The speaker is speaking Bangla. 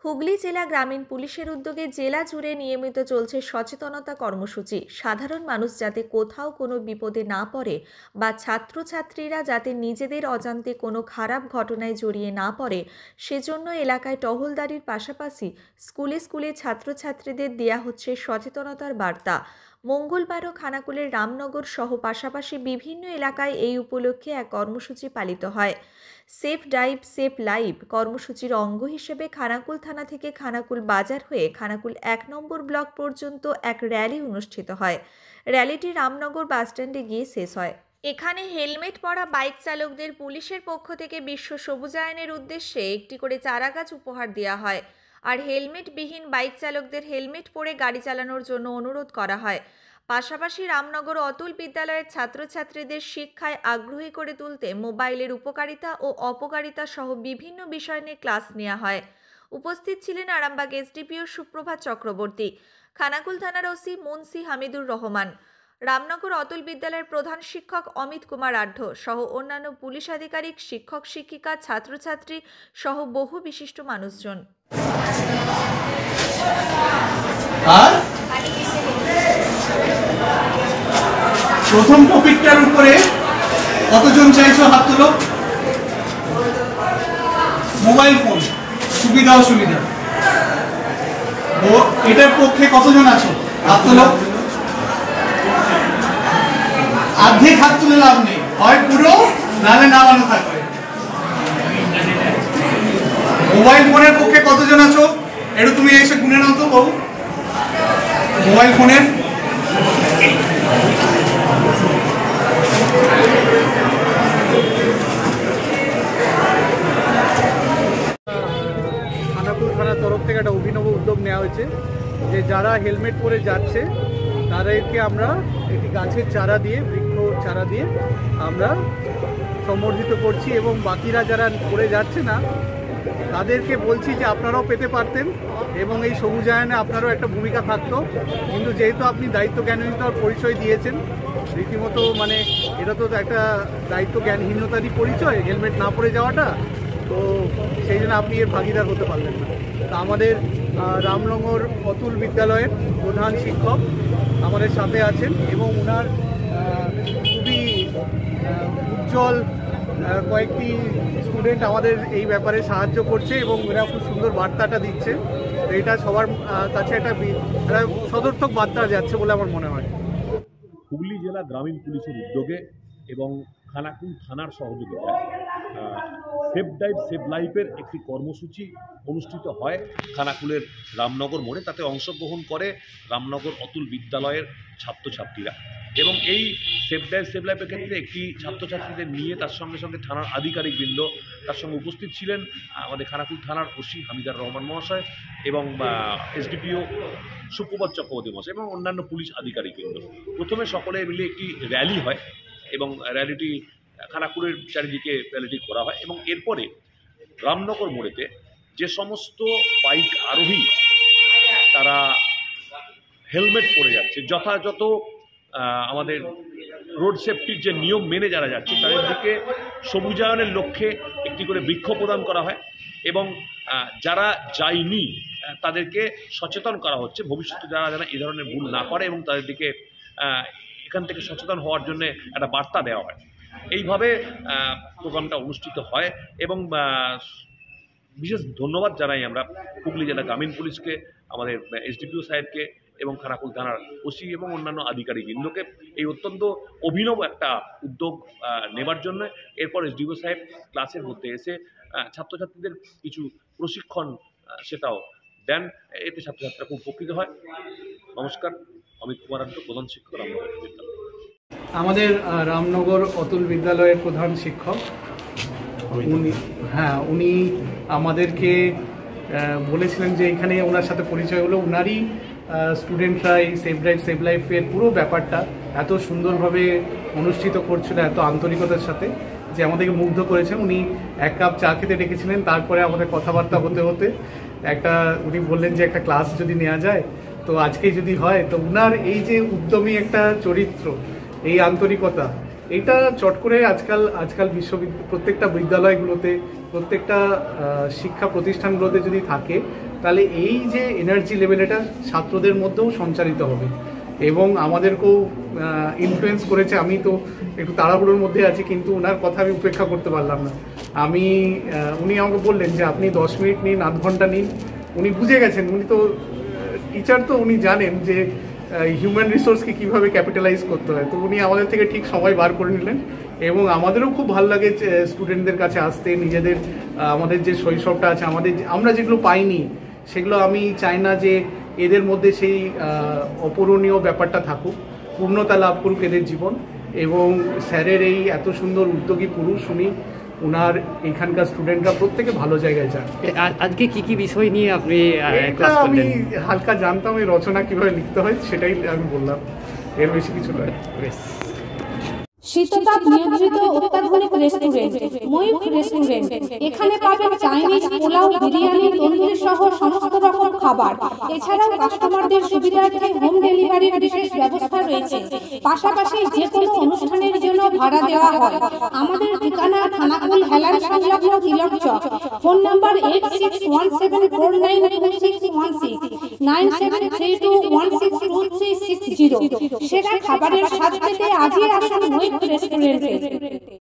হুগলি জেলা গ্রামীণ পুলিশের উদ্যোগে জেলা জুড়ে নিয়মিত চলছে সচেতনতা কর্মসূচি। সাধারণ মানুষ যাতে কোথাও কোনো বিপদে না পড়ে বা ছাত্রছাত্রীরা যাতে নিজেদের অজান্তে কোনো খারাপ ঘটনায় জড়িয়ে না পড়ে, সেজন্য এলাকায় টহলদারির পাশাপাশি স্কুলে স্কুলে ছাত্রছাত্রীদের দেয়া হচ্ছে সচেতনতার বার্তা। মঙ্গলবারও খানাকুলের রামনগর সহ পাশাপাশি বিভিন্ন এলাকায় এই উপলক্ষে এক কর্মসূচি পালিত হয়। সেফ ড্রাইভ সেফ লাইভ কর্মসূচির অঙ্গ হিসেবে খানাকুল থানা থেকে খানাকুল বাজার হয়ে খানাকুল 1 নম্বর ব্লক পর্যন্ত এক র্যালি অনুষ্ঠিত হয়। র্যালিটি রামনগর বাসস্ট্যান্ডে গিয়ে শেষ হয়। এখানে হেলমেট পরা বাইক চালকদের পুলিশের পক্ষ থেকে বিশ্ব সবুজায়নের উদ্দেশ্যে একটি করে চারাগাছ উপহার দেওয়া হয়। আর হেলমেটবিহীন বাইক চালকদের হেলমেট পরে গাড়ি চালানোর জন্য অনুরোধ করা হয়। পাশাপাশি রামনগর অতুল বিদ্যালয়ের ছাত্রছাত্রীদের শিক্ষায় আগ্রহী করে তুলতে মোবাইলের উপকারিতা ও অপকারিতা সহ বিভিন্ন বিষয় নিয়ে ক্লাস নেওয়া হয়। উপস্থিত ছিলেন আরামবাগ এসডিপিও সুপ্রভাত চক্রবর্তী, খানাকুল থানার ওসি মুন্সি হামিদুর রহমান, রামনগর অতুল বিদ্যালয়ের প্রধান শিক্ষক অমিত কুমার আঢ্য সহ অন্যান্য পুলিশ আধিকারিক, শিক্ষক শিক্ষিকা, ছাত্রছাত্রী সহ বহু বিশিষ্ট মানুষজন। আর প্রথম টপিকটার উপরে কতজন চাইছো হাত তোলো। মোবাইল ফোন সুবিধা অসুবিধা, ও এটার পক্ষে কতজন আছো হাত তোলো। অর্ধেক হাত তুলে লাভ নেই, হয় পুরো নালে নামানো থাকবে। মোবাইল ফোনের পক্ষে কতজন আছো একটু তুমি এসে গুনে নাও তো বাবু। মোবাইল ফোনের খানাকুল থানার তরফ থেকে একটা অভিনব উদ্যোগ নেওয়া হয়েছে যে যারা হেলমেট পরে যাচ্ছে তাদেরকে আমরা একটি গাছের চারা দিয়ে, বৃক্ষ চারা দিয়ে আমরা সম্বর্ধিত করছি এবং বাকিরা যারা পরে যাচ্ছে না তাদেরকে বলছি যে আপনারাও পেতে পারতেন এবং এই সবুজায়নে আপনারও একটা ভূমিকা থাকতো, কিন্তু যেহেতু আপনি দায়িত্ব জ্ঞানহীনতার পরিচয় দিয়েছেন রীতিমতো, মানে এটা তো একটা দায়িত্ব জ্ঞানহীনতারই পরিচয় হেলমেট না পরে যাওয়াটা, তো সেই জন্য আপনি এর ভাগিদার হতে পারলেন না। তা আমাদের রামনগর অতুল বিদ্যালয়ের প্রধান শিক্ষক আমাদের সাথে আছেন এবং ওনার খুবই উজ্জ্বল কয়েকটি স্টুডেন্ট আমাদের এই ব্যাপারে সাহায্য করছে এবং এরা খুব সুন্দর বার্তাটা দিচ্ছে। তো এটা সবার কাছে একটা সদর্থক বার্তা যাচ্ছে বলে আমার মনে হয়। হুগলি জেলা গ্রামীণ পুলিশের উদ্যোগে এবং খানাকুল থানার সহযোগিতায় সেফ ড্রাইভ সেভ লাইফের একটি কর্মসূচি অনুষ্ঠিত হয় খানাকুলের রামনগর মোড়ে। তাতে অংশগ্রহণ করে রামনগর অতুল বিদ্যালয়ের ছাত্রছাত্রীরা এবং এই সেফ ড্রাইভ সেভ লাইফের ক্ষেত্রে একটি ছাত্রছাত্রীদের নিয়ে তার সঙ্গে সঙ্গে থানার আধিকারিকবৃন্দ তার সঙ্গে উপস্থিত ছিলেন আমাদের খানাকুল থানার ওসি হামিদার রহমান মহাশয় এবং এসডিপিও সুপ্রভাত চক্রবর্তী মহাশয় এবং অন্যান্য পুলিশ আধিকারিকবৃন্দ। প্রথমে সকলে মিলে একটি র্যালি হয় এবং র্যালিটি খানাকুলের চারিদিকে র্যালিটি করা হয় এবং এরপরে রামনগর মোড়েতে যে সমস্ত বাইক আরোহী তারা হেলমেট পরে যাচ্ছে, যথাযথ আমাদের রোড সেফটির যে নিয়ম মেনে যারা যাচ্ছে তাদের দিকে সবুজায়নের লক্ষ্যে একটি করে বৃক্ষ প্রদান করা হয় এবং যারা যায়নি তাদেরকে সচেতন করা হচ্ছে ভবিষ্যতে যারা যেন এই ধরনের ভুল না করে এবং তাদের দিকে এখান থেকে সচেতন হওয়ার জন্য একটা বার্তা দেওয়া হয়। এইভাবে প্রোগ্রামটা অনুষ্ঠিত হয় এবং বিশেষ ধন্যবাদ জানাই আমরা হুগলি জেলা গ্রামীণ পুলিশকে, আমাদের এসডিপিও সাহেবকে এবং খানাকুল থানার ওসি এবং অন্যান্য আধিকারিকবৃন্দকে এই অত্যন্ত অভিনব একটা উদ্যোগ নেবার জন্য। এরপর এসডিপিও সাহেব ক্লাসের মধ্যে এসে ছাত্রছাত্রীদের কিছু প্রশিক্ষণ সেটাও দেন, এতে ছাত্রছাত্রীরা খুব উপকৃত হয়। নমস্কার, অমিত কুমার আঢ্য, প্রধান শিক্ষক, রামনগর বিদ্যালয়। আমাদের রামনগর অতুল বিদ্যালয়ের প্রধান শিক্ষক উনি আমাদেরকে বলেছিলেন যে এখানে ওনার সাথে পরিচয় হলো, ওনারই স্টুডেন্টরা এই সেফ ড্রাইভ সেভ লাইফের পুরো ব্যাপারটা এত সুন্দরভাবে অনুষ্ঠিত করছিল, এত আন্তরিকতার সাথে যে আমাদেরকে মুগ্ধ করেছেন। উনি এক কাপ চা খেতে ডেকেছিলেন, তারপরে আমাদের কথাবার্তা হতে হতে উনি বললেন যে একটা ক্লাস যদি নেওয়া যায়, তো আজকে যদি হয়, তো উনার এই যে উদ্যমী একটা চরিত্র, এই আন্তরিকতা, এটা চট করে আজকাল প্রত্যেকটা বিদ্যালয়গুলোতে, প্রত্যেকটা শিক্ষা প্রতিষ্ঠানগুলোতে যদি থাকে, তাহলে এই যে এনার্জি লেভেল এটা ছাত্রদের মধ্যেও সঞ্চারিত হবে এবং আমাদেরকেও ইনফ্লুয়েন্স করেছে। আমি তো একটু তাড়াহুড়োর মধ্যে আছি, কিন্তু ওনার কথা আমি উপেক্ষা করতে পারলাম না। উনি আমাকে বললেন যে আপনি 10 মিনিট নিন, আধ ঘন্টা নিন। উনি বুঝে গেছেন, উনি তো টিচার, তো উনি জানেন যে হিউম্যান রিসোর্সকে কীভাবে ক্যাপিটালাইজ করতে হয়। তো উনি আমাদের থেকে ঠিক সময় বার করে নিলেন এবং আমাদেরও খুব ভালো লাগে স্টুডেন্টদের কাছে আসতে। নিজেদের আমাদের যে শৈশবটা আছে, আমরা যেগুলো পাইনি সেগুলো আমি চাই না যে এদের মধ্যে সেই অপূরণীয় ব্যাপারটা থাকুক, পূর্ণতা লাভ করুক এদের জীবন। এবং স্যারের এই এত সুন্দর উদ্যোগী পুরুষ, উনি ওনার এখানকার স্টুডেন্টরা প্রত্যেকে ভালো জায়গায় যান। আজকে কি কি বিষয় নিয়ে আপনি আমি হালকা জানতাম, এই রচনা কিভাবে লিখতে হয় সেটাই আমি বললাম, এর বেশি কিছু নয়। শীততাপ নিয়ন্ত্রিত অত্যাধুনিক রেস্টুরেন্ট ময়ূখ রেস্টুরেন্ট। এখানে পাবেন চাইনিজ, পোলাও, বিরিয়ানি, তন্দুরি সহ সমস্ত রকম খাবার। এছাড়াও কাস্টমারদের সুবিধার্থে হোম ডেলিভারির বিশেষ ব্যবস্থা রয়েছে। পাশাপাশি যে কোনো অনুষ্ঠানের জন্য ভাড়া দেওয়া হয়। আমাদের ঠিকানা খানাকুল হেলান সংলগ্ন তিলক চক। Phone number 8617492616 9732162360। সেরা খাবারের স্বাদ পেতে আজই আসুন ময়ূখ রেস্টুরেন্টে।